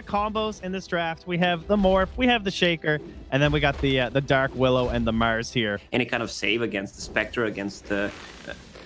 got combos in this draft. We have the Morph, we have the Shaker, and then we got the Dark Willow and the Mars here. Any kind of save against the Spectre, against the...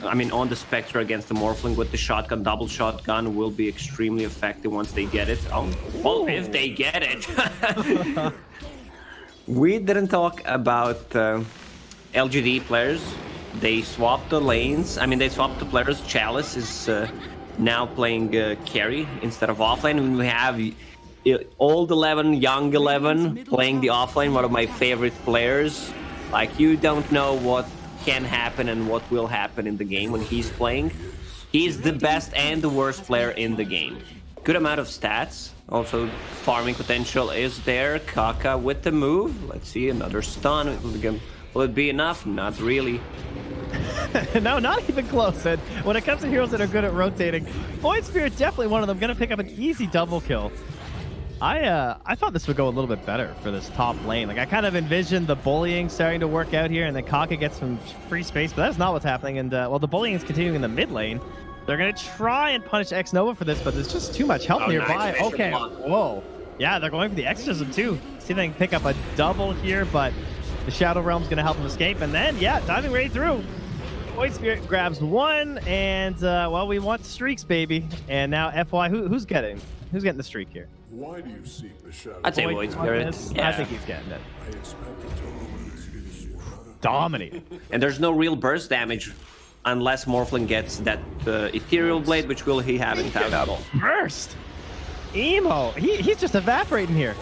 I mean, on the Spectre against the Morphling with the shotgun, double shotgun will be extremely effective once they get it. Oh, well, if they get it. We didn't talk about LGD players. They swapped the lanes. I mean, they swapped the players. Chalice is now playing carry instead of offlane. And we have old 11, young 11 playing the offlane, one of my favorite players. Like, you don't know what can happen and what will happen in the game when he's playing. He's the best and the worst player in the game. Good amount of stats. Also, farming potential is there. Kaka with the move. Let's see, another stun. Will it be enough? Not really. No, not even close. And when it comes to heroes that are good at rotating, Void Spirit definitely one of them. Gonna pick up an easy double kill. I thought this would go a little bit better for this top lane. Like, I kind of envisioned the bullying starting to work out here, and then Kaka gets some free space, but that's not what's happening. And well, the bullying is continuing in the mid lane. They're gonna try and punish X Nova for this, but there's just too much help nearby. Nice okay, whoa, yeah, they're going for the exorcism too. See if they can pick up a double here, but the Shadow Realm's gonna help him escape, and then yeah, diving right through. Void Spirit grabs one, and well, we want streaks, baby. And now FY, who's getting the streak here? Why do you seek the shadow? I'd say Void Spirit. Yeah. I think he's getting it. Dominating. And there's no real burst damage unless Morphling gets that Ethereal Blade, which will he have in Town. Burst! Emo! He's just evaporating here.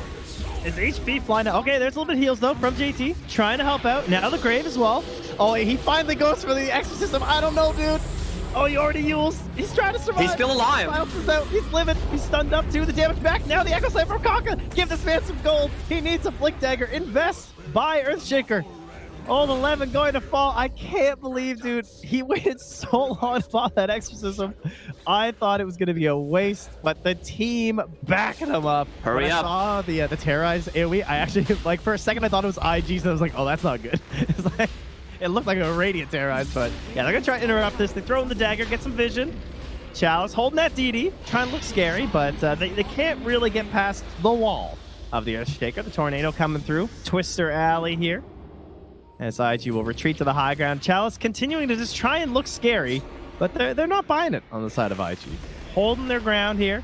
His HP flying out. Okay, there's a little bit of heals though from JT. Trying to help out. Now the Grave as well. Oh, he finally goes for the exorcism. I don't know, dude. Oh, he already Yules. He's trying to survive. He's still alive. Bounces out. He's living. He's stunned up too. The damage back. Now the Echo Slam from Kaka. Give this man some gold. He needs a Blink Dagger. Invest. Buy Earthshaker. Old 11 going to fall. I can't believe, dude. He waited so long to pop that exorcism. I thought it was going to be a waste, but the team backing him up. Hurry when up. I saw the terrorize AoE, I actually, like, for a second, I thought it was IG, so I was like, oh, that's not good. It's like, it looked like a Radiant terrorize, but yeah, they're going to try to interrupt this. They throw in the dagger, get some vision. Chalice holding that DD, trying to look scary, but they can't really get past the wall of the Earthshaker. The Tornado coming through. Twister Alley here. As IG will retreat to the high ground. Chalice continuing to just try and look scary, but they're not buying it on the side of IG. Holding their ground here.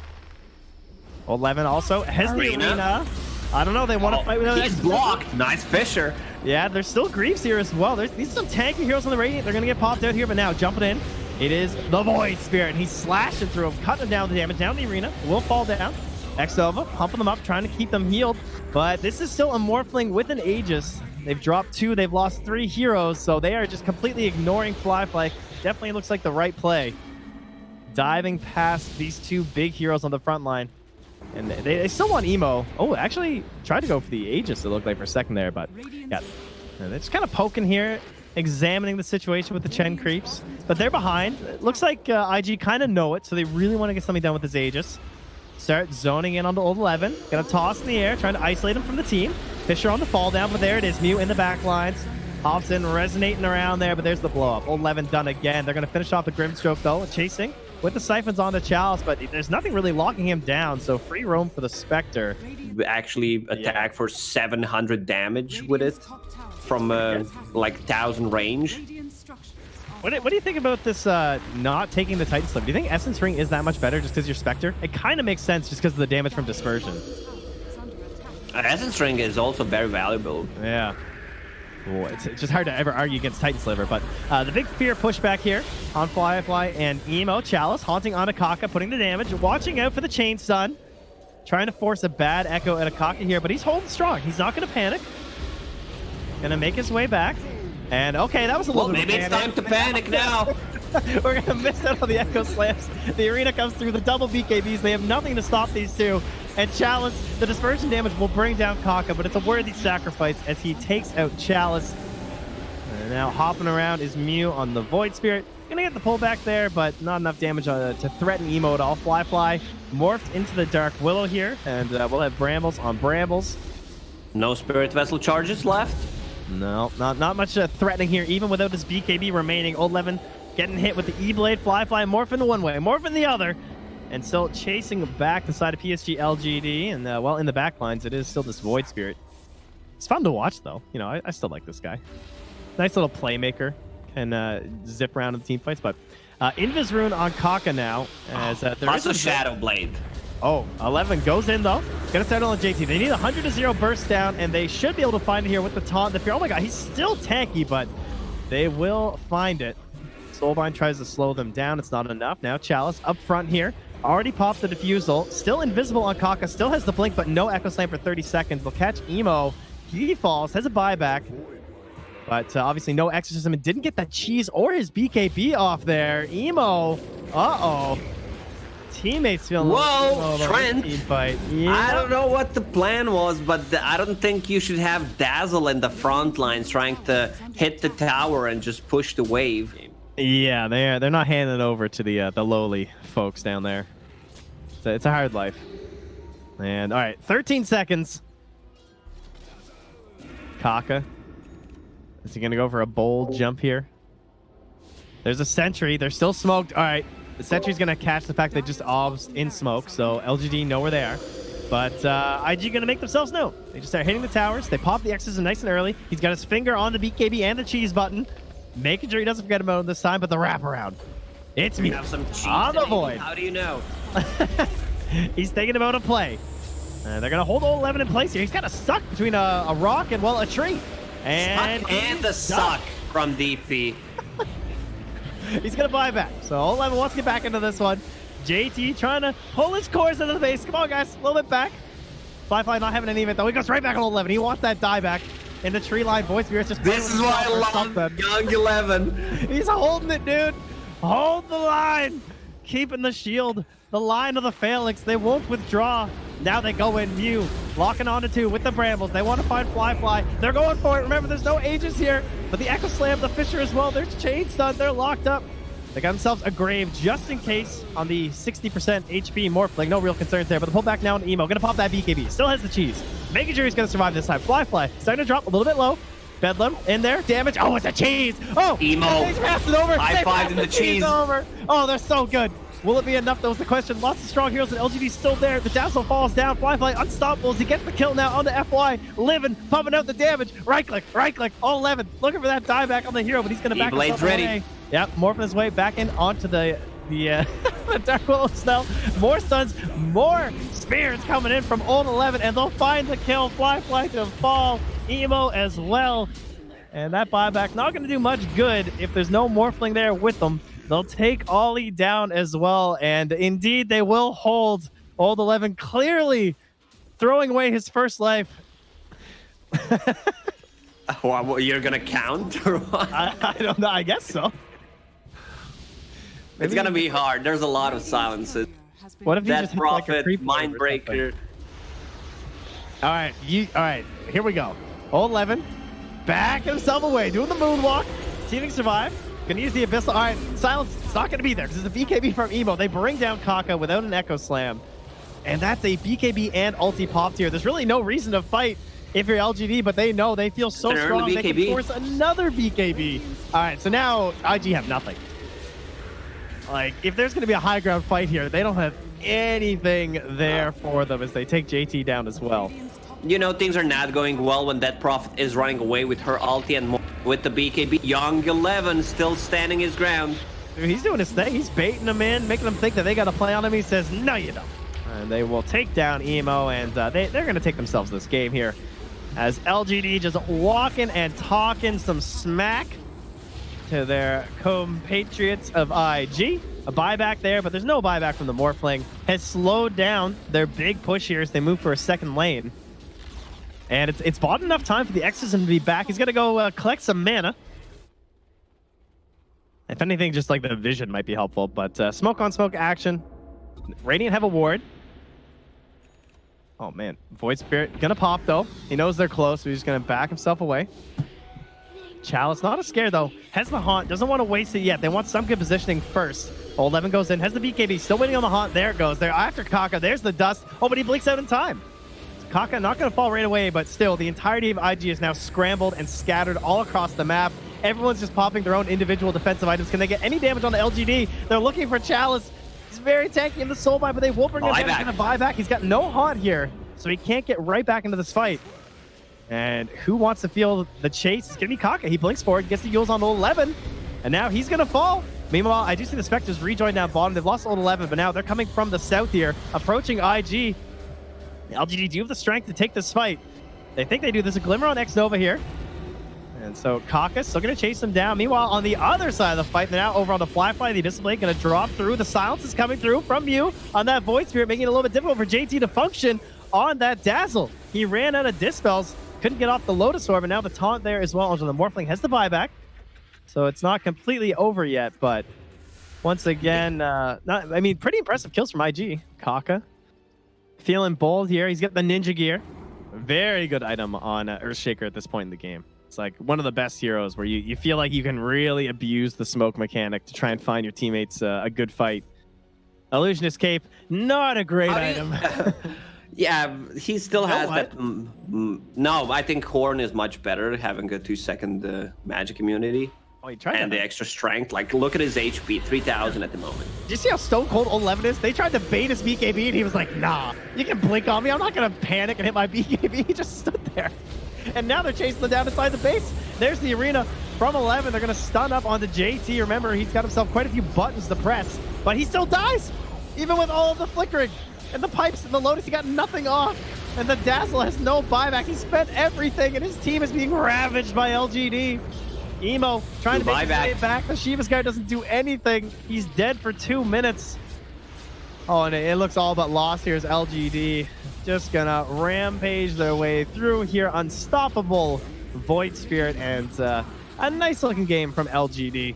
11 also has the arena. I don't know, they want to fight with He's blocked. Nice Fisher. Yeah, there's still Greaves here as well. These are some tanky heroes on the Radiant. They're going to get popped out here, but now jumping in. It is the Void Spirit, and he's slashing through him, cutting him down the damage. Down the arena, will fall down. X-Nova pumping them up, trying to keep them healed. But this is still a Morphling with an Aegis. They've dropped 2, they've lost 3 heroes, so they are just completely ignoring Flyfly. Definitely looks like the right play. Diving past these 2 big heroes on the front line. And they still want Emo. Oh, actually tried to go for the Aegis, it looked like for a second there, but yeah. They're just kind of poking here, examining the situation with the Chen creeps. But they're behind. It looks like IG kind of know it, so they really want to get something done with this Aegis. Start zoning in onto old 11. Gonna toss in the air, trying to isolate him from the team. Fisher on the fall down, but there it is. Mew in the back lines. Hops in, resonating around there, but there's the blow up. Old 11 done again. They're gonna finish off the Grimstroke though, chasing with the Siphons onto Chalice, but there's nothing really locking him down, so free roam for the Spectre. We actually attack for 700 damage with it from like 1,000 range. What do you think about this not taking the Titan Slam? Do you think Essence Ring is that much better just because you're Spectre? It kind of makes sense just because of the damage from Dispersion. Essence Ring is also very valuable. Yeah. Ooh, it's just hard to ever argue against Titan Sliver, but the big fear pushback here on Flyfly and Emo. Chalice haunting on Akaka, putting the damage, watching out for the chain stun, trying to force a bad Echo at Akaka here, but he's holding strong. He's not going to panic. Gonna make his way back. And okay, that was a little bit of maybe it's time to panic now. We're gonna miss out on the Echo Slams. The arena comes through, the double BKBs. They have nothing to stop these 2. And Chalice, the dispersion damage will bring down Kaka, but it's a worthy sacrifice as he takes out Chalice. And now hopping around is Mew on the Void Spirit. Gonna get the pullback there, but not enough damage to threaten Emo at all. Flyfly morphed into the Dark Willow here, and we'll have Brambles on Brambles. No Spirit Vessel charges left. No, not much threatening here, even without his BKB remaining. Old 11 getting hit with the E-Blade. Flyfly morph in the one way, morph in the other. and still chasing back the side of PSG.LGD. And, well, in the back lines, it is still this Void Spirit. It's fun to watch, though. You know, I still like this guy. Nice little playmaker. Can zip around in the team fights. But Invis Rune on Kaka now. As there also is a Shadow Blade. Oh, 11 goes in, though. Gonna start on JT. They need 100-0 burst down, and they should be able to find it here with the taunt. The fear. Oh my god, he's still tanky, but they will find it. Soulbind tries to slow them down. It's not enough. Now Chalice up front here. Already popped the defusal. Still invisible on Kaka. Still has the blink, but no Echo Slam for 30 seconds. They'll catch Emo. He falls. Has a buyback. But obviously no Exorcism, and didn't get that cheese or his BKB off there. Emo. Uh-oh. Teammates feeling Whoa, Trent. Fight. Yeah. I don't know what the plan was, but I don't think you should have Dazzle in the front lines trying to hit the tower and just push the wave. Yeah, they're not handing it over to the lowly folks down there. It's a hard life. And all right, 13 seconds. Kaka. Is he gonna go for a bold jump here? There's a sentry. They're still smoked. All right. The sentry's going to catch the fact they just obs in smoke, so LGD know where they are. But IG going to make themselves known. They just start hitting the towers. They pop the Exorcism nice and early. He's got his finger on the BKB and the cheese button, making sure he doesn't forget about him this time, but the wraparound. It's me. Have some cheese on the Void. How do you know? He's thinking about a play. They're going to hold all 11 in place here. He's kind of stuck between a rock and, well, a tree. And the suck from DP. He's going to buy back. So 11 wants to get back into this one. JT trying to pull his cores into the base. Come on, guys. A little bit back. Fly not having any of it, though. He goes right back on 11. He wants that die back in the tree line. Void Spirit's just... This is why I love young 11. He's holding it, dude. Hold the line. Keeping the shield. The line of the Phalanx. They won't withdraw. Now they go in. Mew locking onto 2 with the Brambles. They want to find Fly. They're going for it. Remember, there's no Aegis here. But the Echo Slam, the Fisher as well. There's chain stun. They're locked up. They got themselves a grave just in case on the 60% HP Morphling. No real concerns there. But the pull back now on Emo. Gonna pop that BKB. Still has the cheese. Making sure he's gonna survive this time. Fly. Starting to drop a little bit low. Bedlam in there. Damage. Oh, it's a cheese. Oh, Emo. They passed it over. High five in the cheese. Over. Oh, they're so good. Will it be enough? That was the question. Lots of strong heroes, and LGD's still there. The Dazzle falls down. Fly unstoppable as he gets the kill now on the FY. Living, pumping out the damage. Right click. All 11. Looking for that dieback on the hero, but he's going to back himself ready. away. Yep, morphing his way back in onto the Dark Willow Snell. More stuns, more spears coming in from old 11, and they'll find the kill. Fly to fall. Emo as well. And that buyback not going to do much good if there's no Morphling there with them. They'll take Ollie down as well, and indeed they will hold old 11, clearly throwing away his first life. Well, you're gonna count or what? I don't know. I guess so. It's gonna be hard. There's a lot of silences. What if he just hits like a Prophet, creep Mindbreaker. All right, here we go. Old 11, back himself away, doing the moonwalk, see if he can survive. Gonna use the Abyssal. All right, silence. It's not gonna be there because it's a BKB from Emo. They bring down Kaka without an Echo Slam, and that's a BKB and ulti popped here. There's really no reason to fight if you're LGD, but they know they feel so strong they can force another BKB. All right, so now IG have nothing. Like, if there's gonna be a high ground fight here, they don't have anything there for them as they take JT down as well. You know, things are not going well when that Prophet is running away with her ulti and with the BKB. Young 11 still standing his ground. Dude, he's doing his thing. He's baiting them in, making them think that they got to play on him. He says, no, you don't. And they will take down Emo, and they're going to take themselves this game here. As LGD just walking and talking some smack to their compatriots of IG. A buyback there, but there's no buyback from the Morphling. Has slowed down their big push here as they move for a second lane. And it's bought enough time for the Exorcism to be back. He's going to go collect some mana. If anything, just like the vision might be helpful. But smoke on smoke action. Radiant have a ward. Oh, man. Void Spirit going to pop, though. He knows they're close, so he's going to back himself away. Chalice, not as scared, though. Has the Haunt. Doesn't want to waste it yet. They want some good positioning first. Old 11 goes in. Has the BKB. Still waiting on the Haunt. There it goes. They're after Kaka. There's the dust. Oh, but he blinks out in time. Kaka not going to fall right away, but still, the entirety of IG is now scrambled and scattered all across the map. Everyone's just popping their own individual defensive items. Can they get any damage on the LGD? They're looking for Chalice. He's very tanky in the soul buy, but they will bring him down to the buyback. He's got no haunt here, so he can't get right back into this fight. And who wants to feel the chase? It's going to be Kaka. He blinks forward, gets the Yules on 11, and now he's going to fall. Meanwhile, I do see the Spectres rejoin down bottom. They've lost old 11, but now they're coming from the south here, approaching IG. LGD do have the strength to take this fight. They think they do. There's a glimmer on X-Nova here. And so Kaka still going to chase them down. Meanwhile, on the other side of the fight, they're now over on the Fly, the Abyssal Blade going to drop through. The silence is coming through from Mew on that Void Spirit, making it a little bit difficult for JT to function on that Dazzle. He ran out of Dispels, couldn't get off the Lotus Orb, and now the taunt there as well. The Morphling has the buyback. So it's not completely over yet, but once again, pretty impressive kills from IG. Kaka feeling bold here. He's got the ninja gear. Very good item on Earthshaker at this point in the game. It's like one of the best heroes where you feel like you can really abuse the smoke mechanic to try and find your teammates a good fight. Illusionist Cape, not a great item. Yeah, he still has that. No, I think Horn is much better, having a 2-second magic immunity. Oh, he tried and the extra strength. Like, look at his HP, 3,000 at the moment. Did you see how stone cold 11 is? They tried to bait his BKB, and he was like, nah, you can blink on me. I'm not going to panic and hit my BKB. He just stood there. And now they're chasing them down inside the base. There's the arena from 11. They're going to stun up onto JT. Remember, he's got himself quite a few buttons to press, but he still dies, even with all of the flickering and the pipes and the Lotus. He got nothing off, and the Dazzle has no buyback. He spent everything, and his team is being ravaged by LGD. Emo trying to make his way back. The Shiva's guy doesn't do anything. He's dead for 2 minutes. Oh, and it looks all but lost here as LGD just gonna rampage their way through here. Unstoppable Void Spirit, and a nice looking game from LGD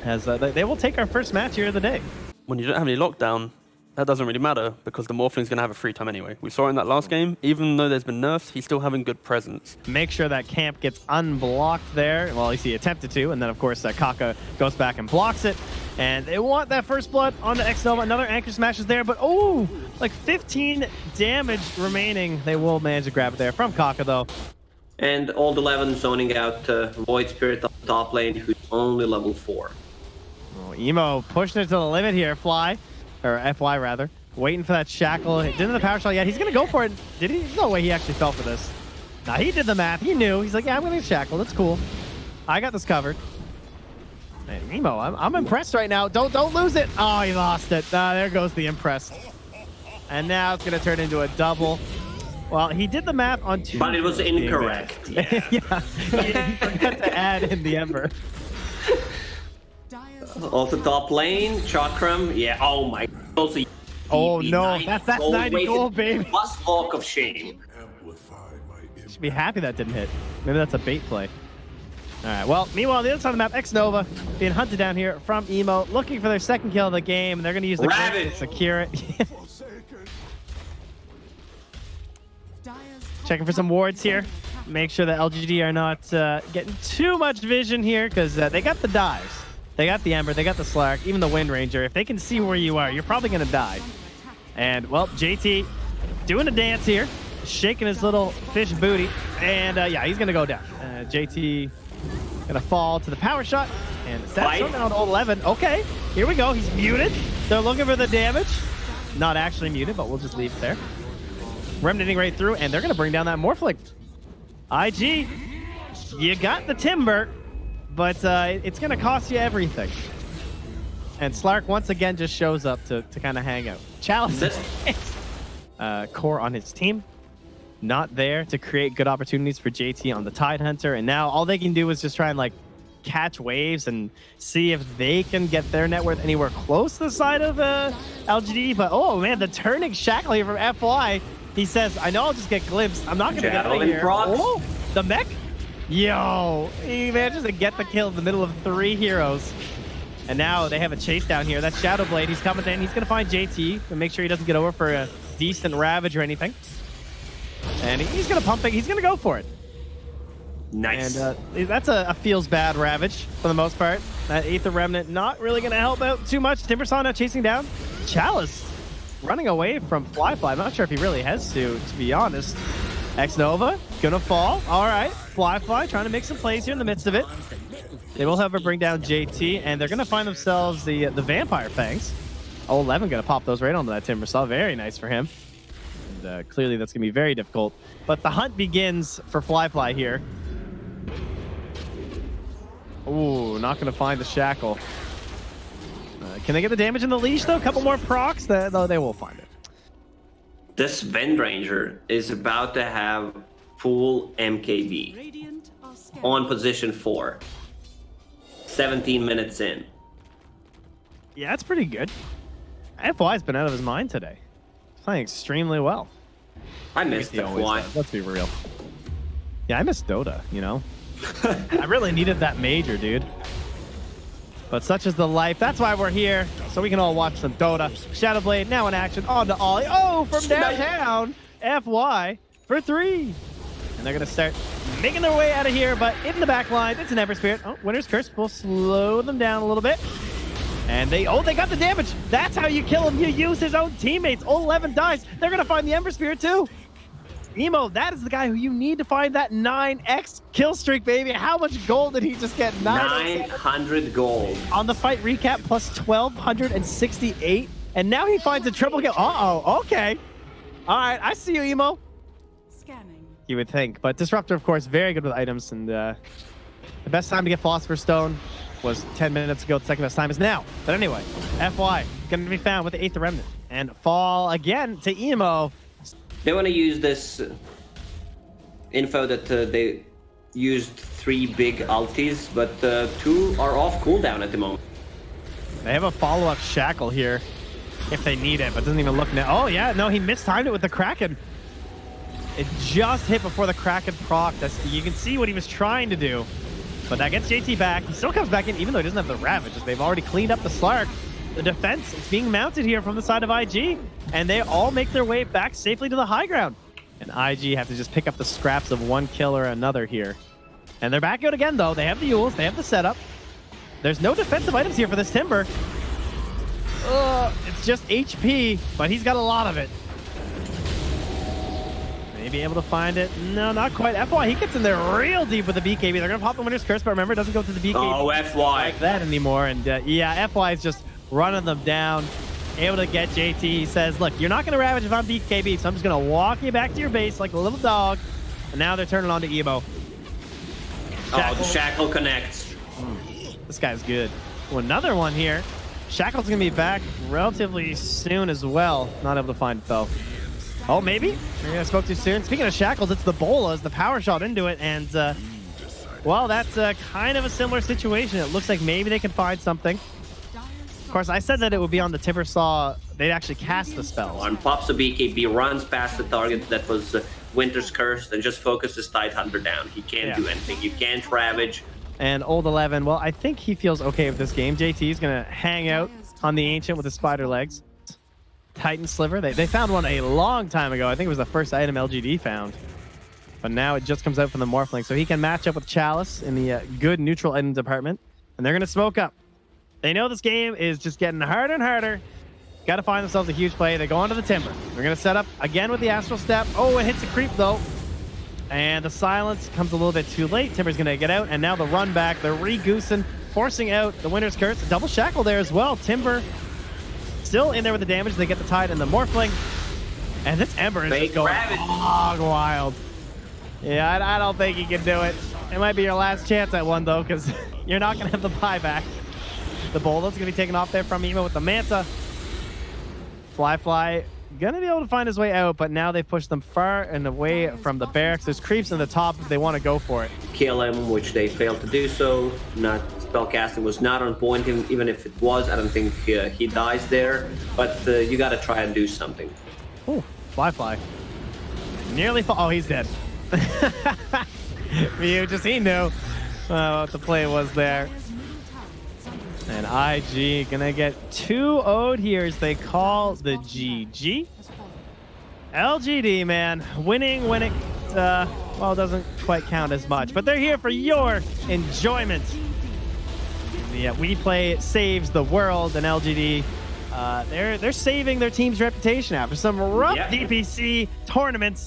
as they will take our first match here of the day. When you don't have any lockdown, that doesn't really matter because the Morphling's going to have a free time anyway. We saw in that last game, even though there's been nerfs, he's still having good presence. Make sure that camp gets unblocked there. Well, he attempted to, and then of course Kaka goes back and blocks it. And they want that first blood on the X-Nova. Another Anchor Smash is there, but oh, like 15 damage remaining. They will manage to grab it there from Kaka though. And Old 11 zoning out Void Spirit on the top lane, who's only level 4. Oh, Emo pushing it to the limit here, FY rather. Waiting for that shackle. He didn't have the power shot yet. He's gonna go for it. Did he? No way he actually fell for this. Nah, he did the math. He knew. He's like, yeah, I'm gonna get shackle. That's cool. I got this covered. Hey, Emo, I'm impressed right now. Don't lose it. Oh, he lost it. There goes the impressed. And now it's gonna turn into a double. Well, he did the math on 2. But it was incorrect. Yeah. He forgot to add in the Ember. Also top lane, Chakram. Yeah, oh my. Also, oh no, that's 90 gold, baby. Plus Walk of Shame. Should be happy that didn't hit. Maybe that's a bait play. All right, well, meanwhile, on the other side of the map, X-Nova being hunted down here from Emo, looking for their second kill of the game, and they're going to use the Ravage to secure it. Checking for some wards here. Make sure that LGD are not getting too much vision here, because they got the dives. They got the Ember, they got the Slark, even the Wind Ranger. If they can see where you are, you're probably going to die. And, well, JT doing a dance here, shaking his little fish booty. And, yeah, he's going to go down. JT going to fall to the power shot. And that's down to 11. Okay, here we go. He's muted. They're looking for the damage. Not actually muted, but we'll just leave it there. Remnanting right through, and they're going to bring down that Morphling. IG, you got the Timber, but it's going to cost you everything. And Slark once again just shows up to kind of hang out. Chalice core on his team. Not there to create good opportunities for JT on the Tidehunter. And now all they can do is just try and like catch waves and see if they can get their net worth anywhere close to the side of LGD. But oh man, the turning shackle here from FY. He says, I know I'll just get glimpsed. I'm not going to get out of here. Oh, the mech? Yo, he manages to get the kill in the middle of 3 heroes. And now they have a chase down here. That's Shadow Blade. He's coming in. He's going to find JT and make sure he doesn't get over for a decent Ravage or anything. And he's going to pump it. He's going to go for it. Nice. And that's a feels bad Ravage for the most part. That Aether Remnant not really going to help out too much. Timbersaw now chasing down. Chalice running away from Fly. I'm not sure if he really has to be honest. X-Nova gonna fall. All right, Fly trying to make some plays here in the midst of it. They will, however, bring down JT, and they're gonna find themselves the Vampire Fangs. Oh, 11 gonna pop those right onto that Timber Saw. Very nice for him. And, clearly that's gonna be very difficult. But the hunt begins for Fly here. Ooh, not gonna find the shackle. Can they get the damage in the leash though? A couple more procs, though they will find it. This Wind Ranger is about to have full MKB on position 4. 17 minutes in. Yeah, that's pretty good. FY's been out of his mind today. He's playing extremely well. I missed He always FY. does. Let's be real. Yeah, I miss Dota, you know? I really needed that major, dude. But such is the life. That's why we're here, so we can all watch some Dota. Shadowblade now in action on to Ollie. Oh, from downtown. FY for 3. And they're going to start making their way out of here, but in the back line, it's an Ember Spirit. Oh, Winter's Curse will slow them down a little bit. And they got the damage. That's how you kill him. You use his own teammates. 11 dies. They're going to find the Ember Spirit too. Emo, that is the guy who you need to find that 9x kill streak, baby. How much gold did he just get? 900 gold. On the fight recap, plus 1,268. And now he finds a triple kill. Uh-oh, okay. All right, I see you, Emo. Scanning. You would think. But Disruptor, of course, very good with items. And the best time to get Philosopher's Stone was 10 minutes ago. The second best time is now. But anyway, FY going to be found with the 8th Remnant. And fall again to Emo. They want to use this info that they used 3 big ultis, but 2 are off cooldown at the moment. They have a follow-up shackle here if they need it, but doesn't even look now. Oh, yeah, no, he mistimed it with the Kraken. It just hit before the Kraken proc. You can see what he was trying to do, but that gets JT back. He still comes back in, even though he doesn't have the Ravages. They've already cleaned up the Slark. The defense is being mounted here from the side of IG, and they all make their way back safely to the high ground. And IG have to just pick up the scraps of one kill or another here. And they're back out again, though. They have the Yules, they have the setup. There's no defensive items here for this Timber. It's just HP, but he's got a lot of it. Maybe able to find it. No, not quite. FY, he gets in there real deep with the BKB. They're going to pop the Winter's Curse, but remember, it doesn't go to the BKB. Oh, FY. Like that anymore. And yeah, FY is just running them down, able to get JT. He says, look, you're not going to Ravage if I'm BKB, so I'm just going to walk you back to your base like a little dog. And now they're turning on to Emo. Oh, the Shackle connects. This guy's good. Oh, another one here. Shackle's going to be back relatively soon as well. Not able to find it, though. Oh, maybe? Maybe I spoke too soon. Speaking of Shackles, it's the Bolas, the power shot into it, and, well, that's kind of a similar situation. It looks like maybe they can find something. Of course, I said that it would be on the Timber Saw. They'd actually cast the spells. One pops a BKB, runs past the target that was Winter's Curse, and just focuses Tidehunter down. He can't do anything. You can't Ravage. And Old 11, well, I think he feels okay with this game. JT is going to hang out on the Ancient with his spider legs. Titan Sliver, they found one a long time ago. I think it was the first item LGD found. But now it just comes out from the Morphling. So he can match up with Chalice in the good neutral item department. And they're going to smoke up. They know this game is just getting harder and harder. Got to find themselves a huge play. They go onto the Timber. They're going to set up again with the Astral Step. Oh, it hits a creep, though. And the silence comes a little bit too late. Timber's going to get out. And now the run back. They're re-goosing, forcing out the Winter's Curse. A double shackle there as well. Timber still in there with the damage. They get the Tide and the Morphling. And this Ember is just going hog wild. Yeah, I don't think he can do it. It might be your last chance at one, though, because you're not going to have the buyback. The Bola's going to be taken off there from Emo with the Manta. Fly going to be able to find his way out, but now they've pushed them far and away from the barracks. There's creeps in the top if they want to go for it. Kill him, which they failed to do so. Spellcasting was not on point, even if it was. I don't think he dies there, but you got to try and do something. Oh, Fly. Nearly fall. Oh, he's dead. He knew what the play was there. And IG gonna get 2-0'd here as they call the GG. LGD, man, winning when it, well, doesn't quite count as much, but they're here for your enjoyment. Yeah, WePlay saves the world, and LGD, they're saving their team's reputation after some rough DPC tournaments.